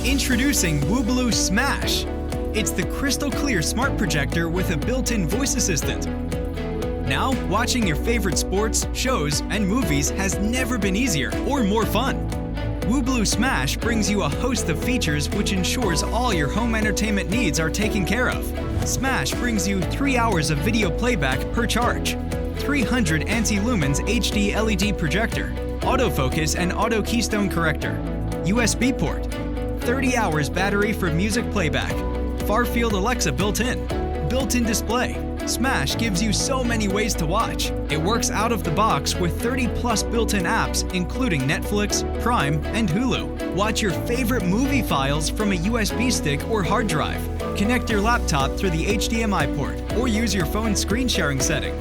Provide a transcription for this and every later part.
Introducing WooBloo Smash. It's the crystal clear smart projector with a built-in voice assistant. Now, watching your favorite sports, shows, and movies has never been easier or more fun. WooBloo Smash brings you a host of features which ensures all your home entertainment needs are taken care of. Smash brings you 3 hours of video playback per charge, 300 anti-lumens HD LED projector, autofocus and auto keystone corrector, USB port, 30 hours battery for music playback, far-field Alexa built-in display. Smash gives you so many ways to watch. It works out of the box with 30+ built-in apps, including Netflix, Prime, and Hulu. Watch your favorite movie files from a USB stick or hard drive. Connect your laptop through the HDMI port, or use your phone's screen sharing setting.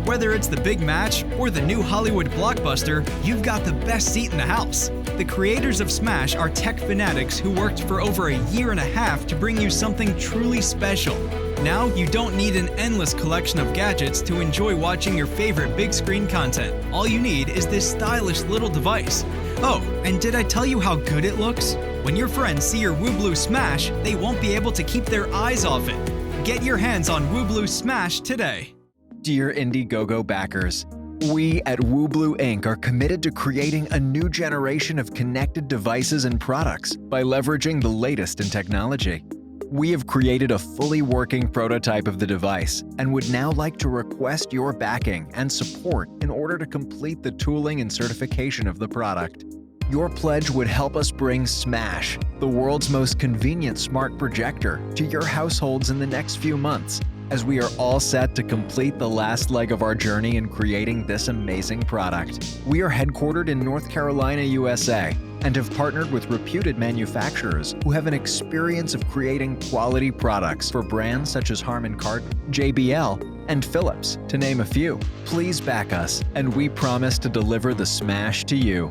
Whether it's the big match or the new Hollywood blockbuster, you've got the best seat in the house. The creators of Smash are tech fanatics who worked for over a year and a half to bring you something truly special. Now, you don't need an endless collection of gadgets to enjoy watching your favorite big screen content. All you need is this stylish little device. Oh, and did I tell you how good it looks? When your friends see your WooBloo Smash, they won't be able to keep their eyes off it. Get your hands on WooBloo Smash today. Dear Indiegogo backers, we at WooBloo Inc. are committed to creating a new generation of connected devices and products by leveraging the latest in technology. We have created a fully working prototype of the device and would now like to request your backing and support in order to complete the tooling and certification of the product. Your pledge would help us bring Smash, the world's most convenient smart projector, to your households in the next few months, as we are all set to complete the last leg of our journey in creating this amazing product. We are headquartered in North Carolina, USA, and have partnered with reputed manufacturers who have an experience of creating quality products for brands such as Harman Kardon, JBL, and Philips, to name a few. Please back us, and we promise to deliver the Smash to you.